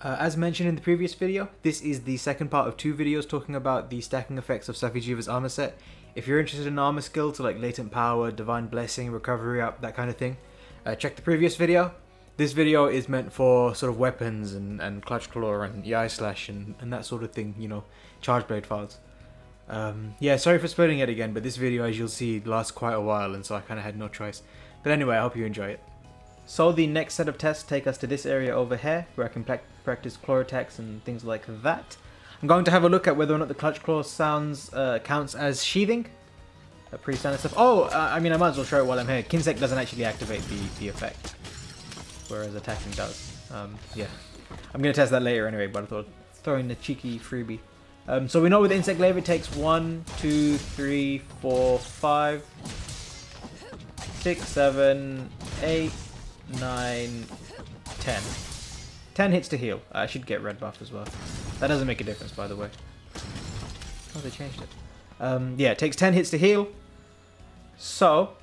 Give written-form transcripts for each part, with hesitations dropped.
As mentioned in the previous video, this is the second part of 2 videos talking about the stacking effects of Safi'Jiiva's armor set. If you're interested in armor skills like Latent Power, Divine Blessing, Recovery Up, that kind of thing, check the previous video. This video is meant for sort of weapons and Clutch Claw and EI Slash and that sort of thing, you know, Charge Blade files. Yeah, sorry for splitting it again, but this video, as you'll see, lasts quite a while, and so I kind of had no choice. But anyway, I hope you enjoy it. So the next set of tests take us to this area over here, where I can practice claw attacks and things like that. I'm going to have a look at whether or not the Clutch Claw sounds counts as sheathing. Pretty standard stuff. Oh, I mean, I might as well show it while I'm here. Kinsec doesn't actually activate the effect, whereas attacking does. Yeah, I'm going to test that later anyway, but I thought I'd throw in a cheeky freebie. So we know with Insect Glaive it takes 1, 2, 3, 4, 5, 6, 7, 8, 9, 10. 10 hits to heal. I should get red buff as well. That doesn't make a difference, by the way. Oh, they changed it. Yeah, it takes 10 hits to heal. So,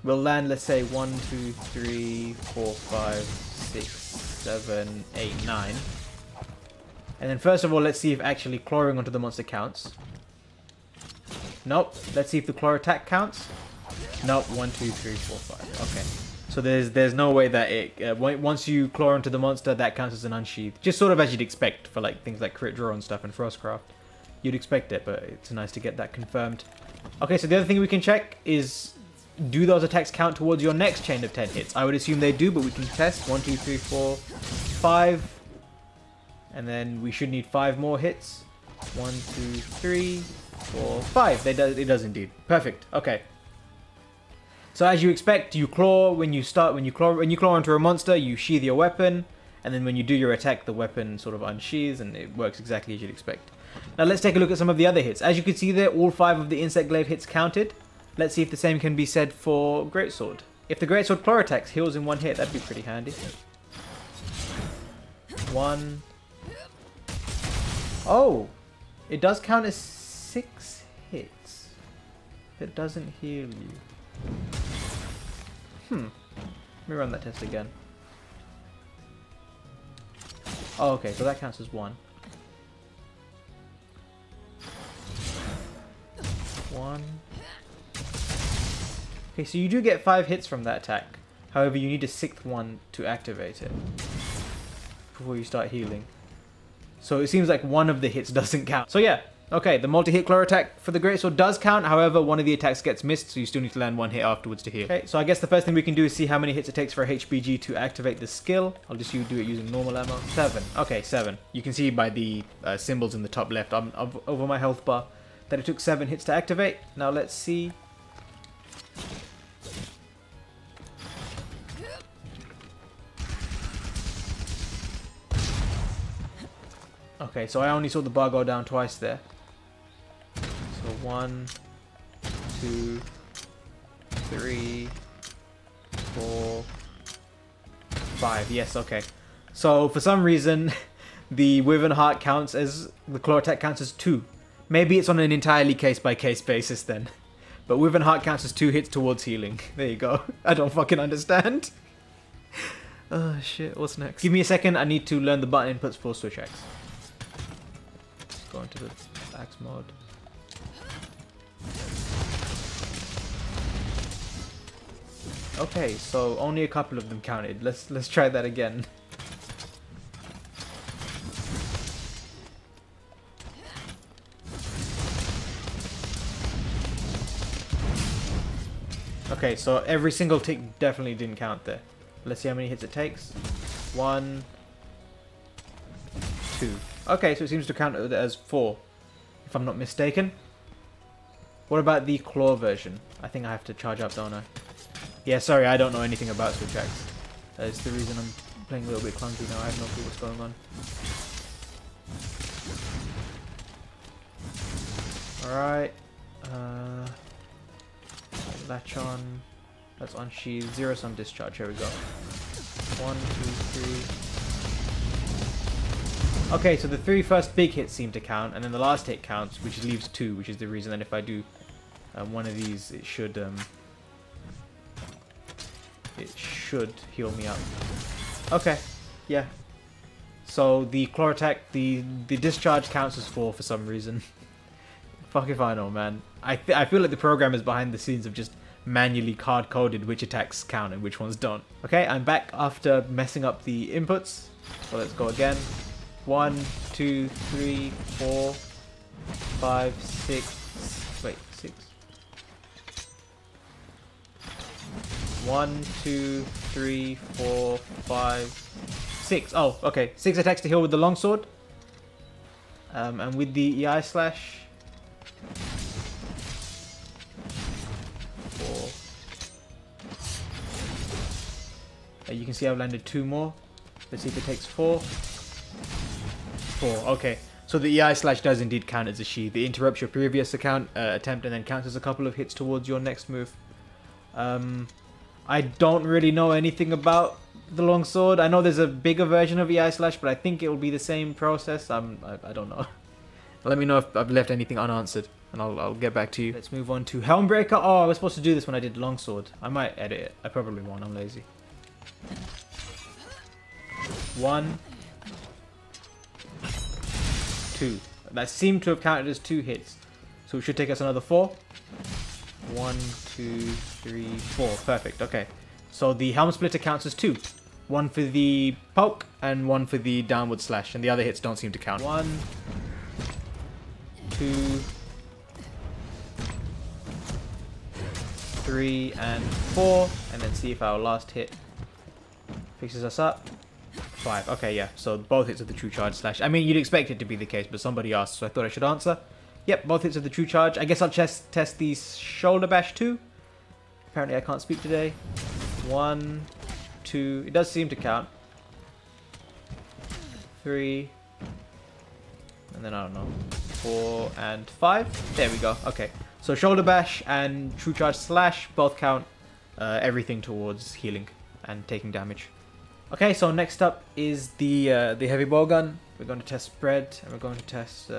we'll land, let's say, 1, 2, 3, 4, 5, 6, 7, 8, 9. And then first of all, let's see if actually clawing onto the monster counts. Nope. Let's see if the claw attack counts. Nope. 1, 2, 3, 4, 5. Okay. So there's no way that it once you claw onto the monster, that counts as an unsheath. Just sort of as you'd expect for like things like crit draw and stuff and frostcraft. You'd expect it, but it's nice to get that confirmed. Okay, so the other thing we can check is, do those attacks count towards your next chain of 10 hits? I would assume they do, but we can test. 1, 2, 3, 4, 5. And then we should need 5 more hits. 1, 2, 3, 4, 5. It does indeed. Perfect. Okay. So as you expect, you claw when you claw onto a monster, you sheath your weapon, and then when you do your attack, the weapon sort of unsheathes, and it works exactly as you'd expect. Now let's take a look at some of the other hits. As you can see there, all 5 of the Insect Glaive hits counted. Let's see if the same can be said for Greatsword. If the Greatsword claw attacks heals in 1 hit, that'd be pretty handy. 1. Oh, it does count as 6 hits. It doesn't heal you. Let me run that test again. Oh, okay, so that counts as 1. 1. Okay, so you do get 5 hits from that attack. However, you need a 6th one to activate it before you start healing. So it seems like 1 of the hits doesn't count. So yeah, okay, the multi-hit claw attack for the Greatsword does count. However, 1 of the attacks gets missed, so you still need to land 1 hit afterwards to heal. Okay, so I guess the first thing we can do is see how many hits it takes for a HBG to activate the skill. I'll just do it using normal ammo. 7. Okay, 7. You can see by the symbols in the top left over my health bar that it took 7 hits to activate. Now let's see. Okay, so I only saw the bar go down twice there. So 1, 2, 3, 4, 5. Yes, okay. So for some reason, the wyvernheart counts as, the claw attack counts as 2. Maybe it's on an entirely case-by-case basis then. But wyvernheart counts as 2 hits towards healing. There you go. I don't fucking understand. Oh shit, what's next? Give me a second, I need to learn the button inputs for switch axe. Go into the axe mode. Okay, so only a couple of them counted. Let's try that again. Okay, so every single tick definitely didn't count there. Let's see how many hits it takes. 1, 2. Okay, so it seems to count as 4, if I'm not mistaken. What about the claw version? I think I have to charge up, don't I? Yeah, sorry, I don't know anything about switch axe. That's the reason I'm playing a little bit clunky now. I have no clue what's going on. Alright. Latch on. That's unsheathed. 0-sum discharge. Here we go. 1, 2, 3. Okay, so the 3 first big hits seem to count, and then the last hit counts, which leaves 2, which is the reason that if I do one of these, it should heal me up. Okay, yeah. So the claw attack, the discharge counts as 4 for some reason. Fuck if I know, man. I feel like the programmers behind the scenes have just manually card-coded which attacks count and which ones don't. Okay, I'm back after messing up the inputs. So let's go again. 1, 2, 3, 4, 5, 6. Wait, 6. 1, 2, 3, 4, 5, 6. Oh, okay. 6 attacks to heal with the longsword. And with the EI slash. 4. You can see I've landed 2 more. Let's see if it takes 4. 4. Okay. So the EI slash does indeed count as a she. It interrupts your previous attempt and then counts as a couple of hits towards your next move. I don't really know anything about the longsword. I know there's a bigger version of EI slash, but I think it will be the same process. I don't know. Let me know if I've left anything unanswered, and I'll get back to you. Let's move on to Helmbreaker. Oh, I was supposed to do this when I did longsword. I might edit it. I probably won't. I'm lazy. 1, 2. That seemed to have counted as 2 hits, so it should take us another 4. 1, 2, 3, 4. Perfect. Okay. So the helm splitter counts as 2. 1 for the poke and 1 for the downward slash, and the other hits don't seem to count. 1, 2, 3, and 4, and then see if our last hit fixes us up. 5. Okay, yeah. So both hits of the true charge slash. I mean, you'd expect it to be the case, but somebody asked, so I thought I should answer. Yep, both hits of the true charge. I guess I'll test the shoulder bash too. Apparently I can't speak today. 1, 2. It does seem to count. 3. And then I don't know. 4 and 5. There we go. Okay. So shoulder bash and true charge slash both count everything towards healing and taking damage. Okay, so next up is the heavy bowgun. We're going to test spread and we're going to test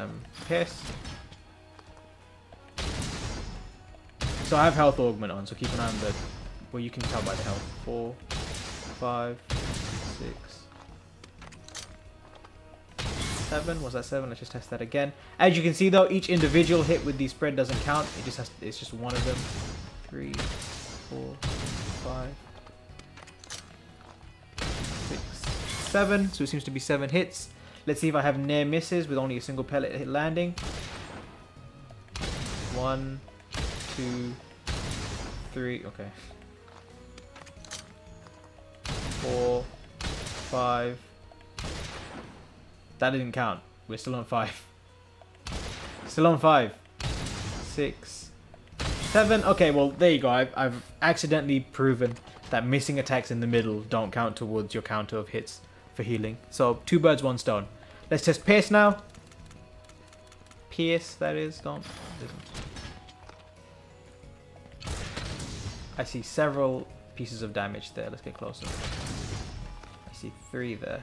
pierce. So I have health augment on, so keep an eye on the, well, you can tell by the health. 4, 5, 6, 7. Was that 7? Let's just test that again. As you can see though, each individual hit with the spread doesn't count. It just has, it's just one of them. 3, 4, 5, 6, 7. So it seems to be 7 hits. Let's see if I have near misses with only a single pellet hit landing. 1, 2, 3. Okay. 4, 5. That didn't count. We're still on 5. Still on 5. 6, 7. Okay, well, there you go. I've accidentally proven that missing attacks in the middle don't count towards your counter of hits for healing. So 2 birds, 1 stone. Let's test pierce now. Pierce, that is. Don't. I see several pieces of damage there. Let's get closer. I see 3 there.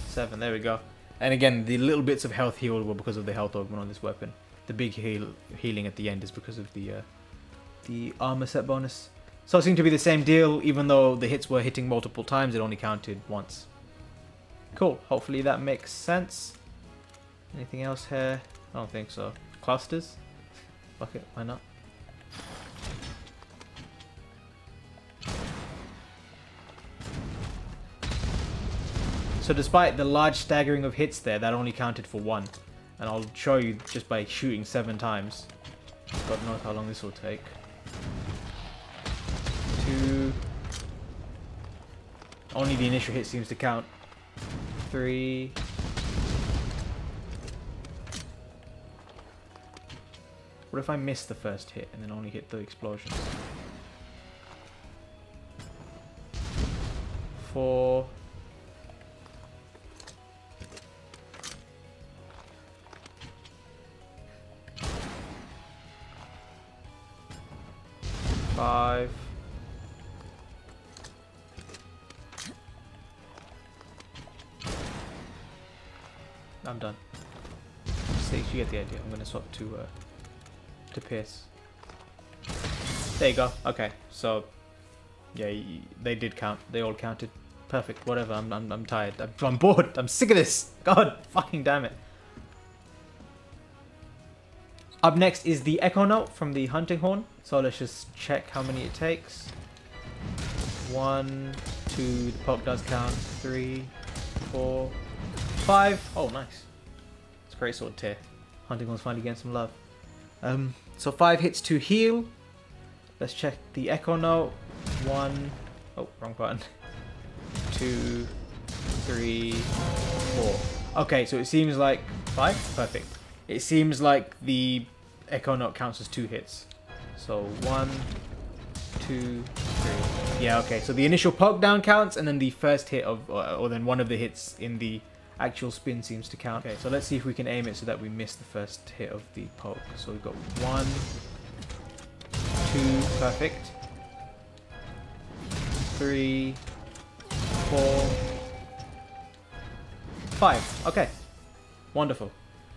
Seven, there we go. And again, the little bits of health healed were because of the health augment on this weapon. The big healing at the end is because of the armour set bonus. So it seemed to be the same deal, even though the hits were hitting multiple times, it only counted once. Cool, hopefully that makes sense. Anything else here? I don't think so. Clusters? Fuck it, why not? So despite the large staggering of hits there, that only counted for 1. And I'll show you just by shooting 7 times. God knows how long this will take. 2. Only the initial hit seems to count. 3. What if I miss the first hit and then only hit the explosion? 4. 5. I'm done. 6. You get the idea. I'm gonna swap to Pierce. There you go. Okay, so yeah, they did count. They all counted. Perfect. Whatever. I'm tired. I'm bored. I'm sick of this. God, fucking damn it. Up next is the echo note from the hunting horn. So let's just check how many it takes. 1, 2. The poke does count. 3, 4, 5. Oh, nice. It's a great sword tier. Hunting horn's finally getting some love. So 5 hits to heal. Let's check the echo note. 1. Oh, wrong button. 2, 3, 4. Okay, so it seems like 5. Perfect. It seems like the echo note counts as 2 hits. So 1, 2, 3. Yeah, okay. So the initial poke down counts, and then the first hit of, or then one of the hits in the actual spin seems to count. Okay, so let's see if we can aim it so that we miss the first hit of the poke. So we've got 1, 2, perfect. 3, 4, 5. Okay, wonderful.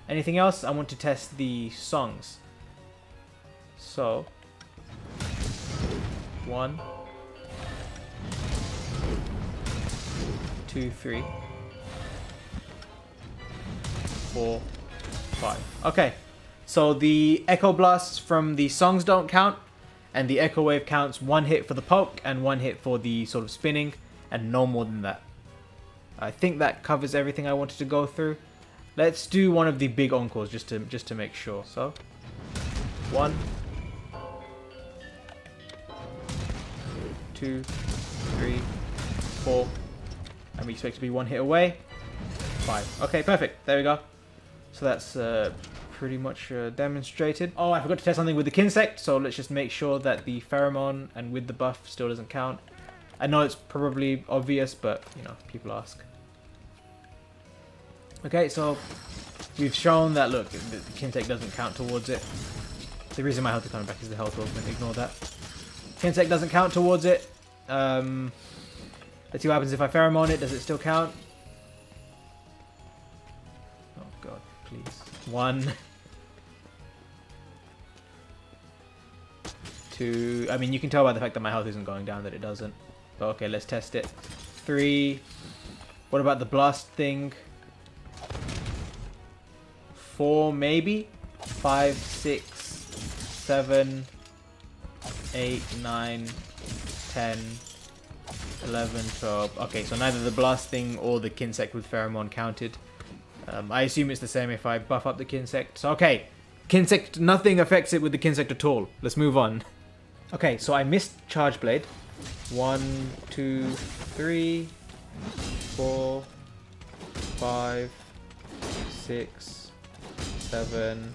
Anything else? I want to test the songs. So 1, 2, 3, 4, 5. Okay, so the echo blasts from the songs don't count, and the echo wave counts 1 hit for the poke and 1 hit for the sort of spinning, and no more than that. I think that covers everything I wanted to go through. Let's do one of the big encores just to make sure. So 1, 2, 3, 4, and we expect to be 1 hit away. 5. Okay, perfect. There we go. So that's pretty much demonstrated. Oh, I forgot to test something with the Kinsect, so let's just make sure that the pheromone and with the buff still doesn't count. I know it's probably obvious, but you know, people ask. Okay, so we've shown that, look, the Kinsect doesn't count towards it. The reason my health is coming back is the health augment, ignore that. Kinsect doesn't count towards it. Let's see what happens if I pheromone it. Does it still count? Oh god, please. 1, 2. I mean, you can tell by the fact that my health isn't going down that it doesn't. But okay, let's test it. 3. What about the blast thing? 4, maybe? 5, 6, 7, 8, 9, 10, 11, 12. Okay, so neither the blast thing or the Kinsect with pheromone counted. I assume it's the same if I buff up the Kinsect. So, okay. Kinsect, nothing affects it with the Kinsect at all. Let's move on. Okay, so I missed Charge Blade. 1, 2, 3, 4, 5, 6, 7,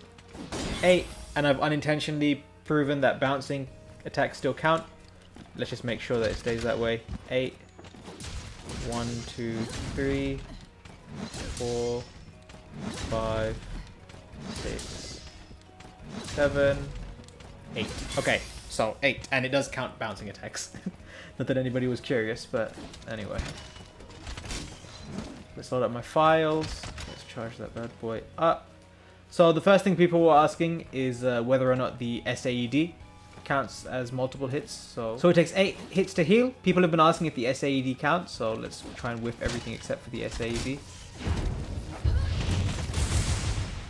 8. And I've unintentionally proven that bouncing attacks still count. Let's just make sure that it stays that way. 8. 1, 2, 3, 4, 5, 6, 7, 8. Okay, so 8. And it does count bouncing attacks. Not that anybody was curious, but anyway. Let's load up my files. Let's charge that bad boy up. So the first thing people were asking is whether or not the SAED counts as multiple hits. So it takes 8 hits to heal. People have been asking if the SAED counts, so let's try and whiff everything except for the SAED.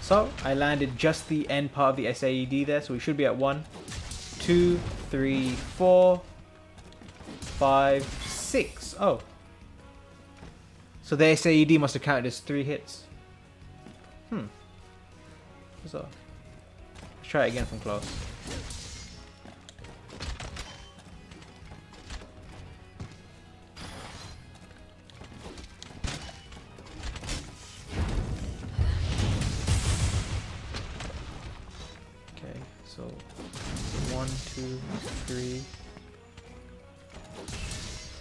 So I landed just the end part of the SAED there, so we should be at 1, 2, 3, 4, 5, 6. Oh. So the SAED must have counted as 3 hits. So let's try it again from close. Okay, so 1, 2, 3,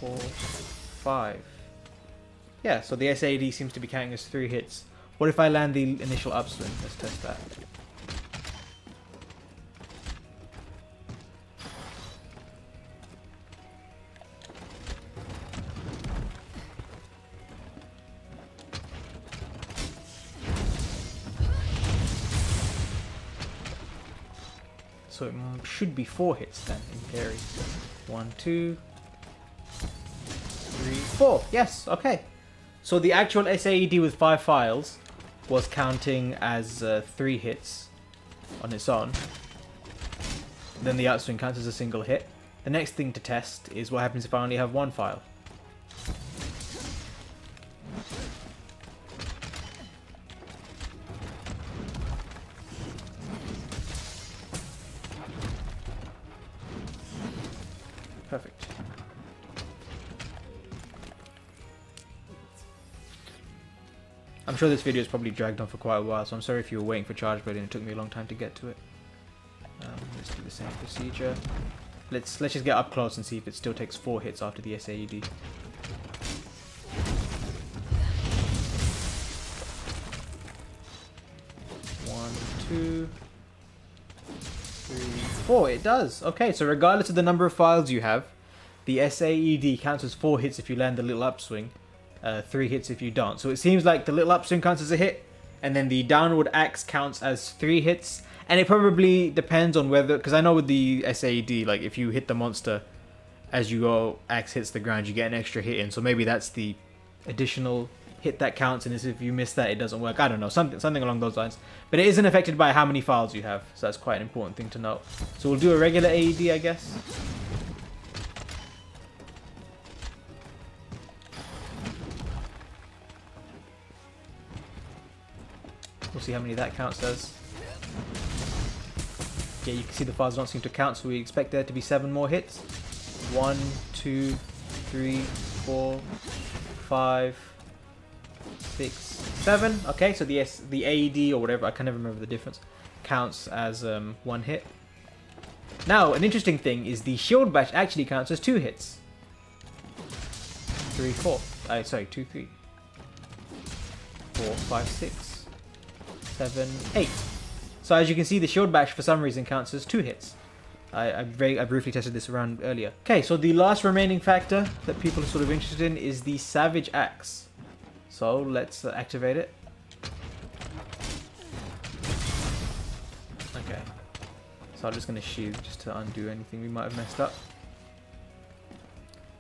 4, 5. Yeah, so the SAD seems to be counting as 3 hits. What if I land the initial upswing? Let's test that. so it should be 4 hits then, in theory. 1, 2, 3, 4. Yes, okay. So the actual SAED with 5 phials was counting as 3 hits on its own. Then the outswing counts as a single hit. The next thing to test is what happens if I only have 1 phial. Perfect. I'm sure this video is probably dragged on for quite a while, so I'm sorry if you were waiting for charge blade and it took me a long time to get to it. Let's do the same procedure. Let's just get up close and see if it still takes 4 hits after the SAED. One, 2, 3, 4. It does. Okay, so regardless of the number of phials you have, the SAED counts as 4 hits if you land the little upswing, 3 hits if you don't. So it seems like the little upswing counts as a hit, and then the downward axe counts as 3 hits. And it probably depends on whether, because I know with the SAED, like if you hit the monster as you go, axe hits the ground, you get an extra hit in. So maybe that's the additional hit that counts, and if you miss that, it doesn't work. I don't know, something along those lines. But it isn't affected by how many phials you have, so that's quite an important thing to note. So we'll do a regular AED, I guess. We'll see how many that counts as. Yeah, you can see the phials don't seem to count, so we expect there to be 7 more hits. 1, 2, 3, 4, 5, 6, 7. Okay, so the AED or whatever, I can never remember the difference, counts as 1 hit. Now, an interesting thing is the shield bash actually counts as 2 hits. 3, 4. Sorry, 2, 3, 4, 5, 6, 7, 8. So as you can see, the shield bash for some reason counts as 2 hits. I briefly tested this around earlier. Okay, so the last remaining factor that people are sort of interested in is the Savage Axe. So let's activate it. Okay. So I'm just going to shield just to undo anything we might have messed up.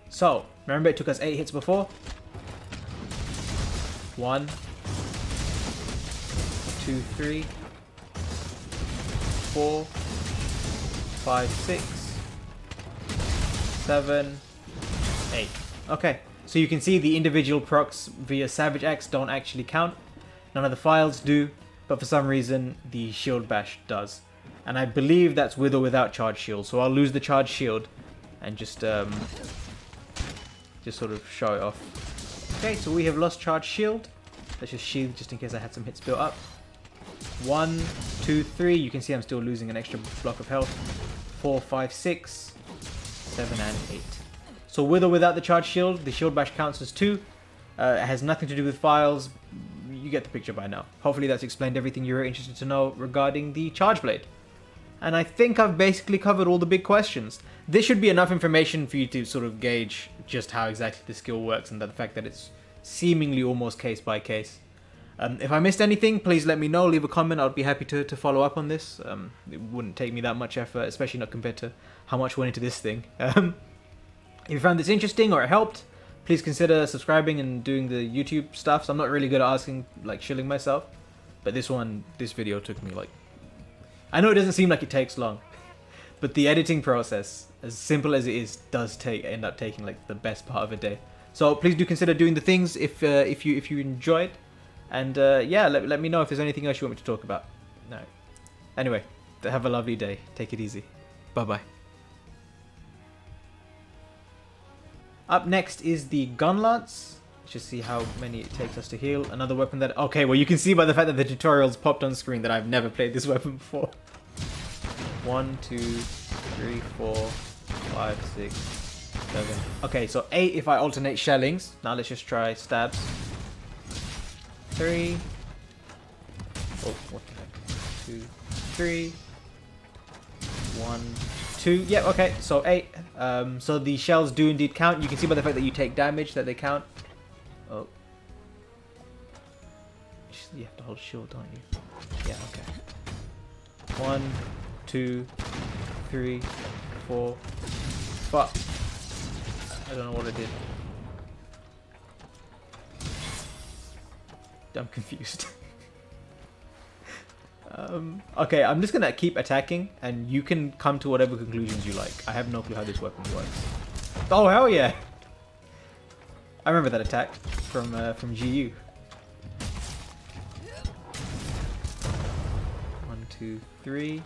So, remember it took us 8 hits before? 1, 2, 3, 4, 5, 6, 7, 8. Okay, so you can see the individual procs via Savage Axe don't actually count. None of the phials do, but for some reason the shield bash does. And I believe that's with or without charge shield. So I'll lose the charge shield and just sort of show it off. Okay, so we have lost charge shield. Let's just shield just in case I had some hits built up. 1, 2, 3. You can see I'm still losing an extra block of health. 4, 5, 6, 7, and 8. So with or without the charge shield, the shield bash counts as 2. It has nothing to do with phials. You get the picture by now. Hopefully that's explained everything you're interested to know regarding the charge blade. And I think I've basically covered all the big questions. This should be enough information for you to sort of gauge just how exactly the skill works and the fact that it's seemingly almost case by case. If I missed anything, please let me know, leave a comment, I'll be happy to follow up on this. It wouldn't take me that much effort, especially not compared to how much went into this thing. If you found this interesting or it helped, please consider subscribing and doing the YouTube stuff. So I'm not really good at asking, like shilling myself, but this video took me like, I know it doesn't seem like it takes long, but the editing process, as simple as it is, does end up taking like the best part of a day. So please do consider doing the things if you enjoyed. And yeah, let me know if there's anything else you want me to talk about. No. Anyway, have a lovely day. Take it easy. Bye-bye. Up next is the gun lance. Let's just see how many it takes us to heal. Another weapon that... Okay, well you can see by the fact that the tutorial's popped on screen that I've never played this weapon before. 1, 2, 3, 4, 5, 6, 7. Okay, so 8 if I alternate shellings. Now let's just try stabs. 3. Oh, what the heck? 2, 3. 1, 2. Yep, okay, so 8. So the shells do indeed count. You can see by the fact that you take damage that they count. Oh. You have to hold shield, don't you? Yeah, okay. 1, 2, 3, 4. Fuck. I don't know what I did. I'm confused. Okay, I'm just gonna keep attacking, and you can come to whatever conclusions you like. I have no clue how this weapon works. Oh hell yeah! I remember that attack from GU. 1, 2, 3.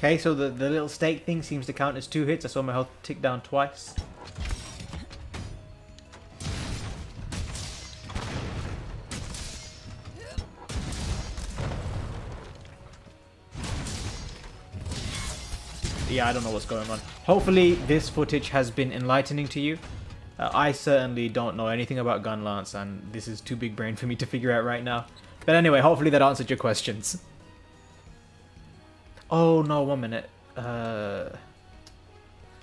Okay, so the little stake thing seems to count as 2 hits. I saw my health tick down twice. Yeah, I don't know what's going on. Hopefully this footage has been enlightening to you. I certainly don't know anything about gun lance, and this is too big brain for me to figure out right now. But anyway, hopefully that answered your questions. Oh no, 1 minute. I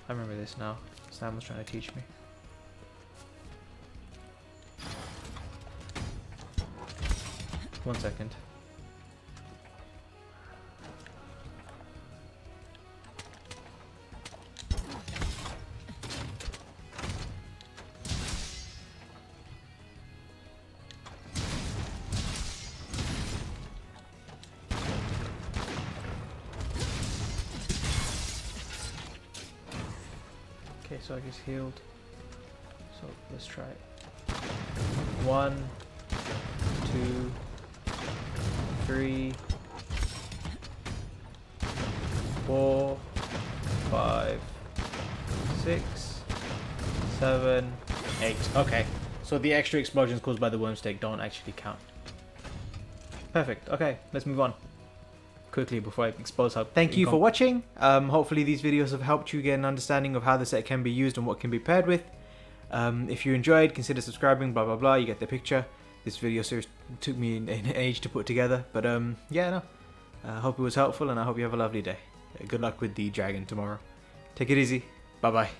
remember this now. Sam was trying to teach me. One second. Okay, so I just healed. So let's try it. 1, 2, 3, 4, 5, 6, 7, 8. Okay, so the extra explosions caused by the worm stake don't actually count. Perfect. Okay, let's move on quickly before I expose how. Thank you for watching. Hopefully these videos have helped you get an understanding of how the set can be used and what can be paired with. If you enjoyed, consider subscribing, blah blah blah, you get the picture. This video series took me an age to put together, but yeah, no. I hope it was helpful, and I hope you have a lovely day. Good luck with the dragon tomorrow. Take it easy. Bye bye.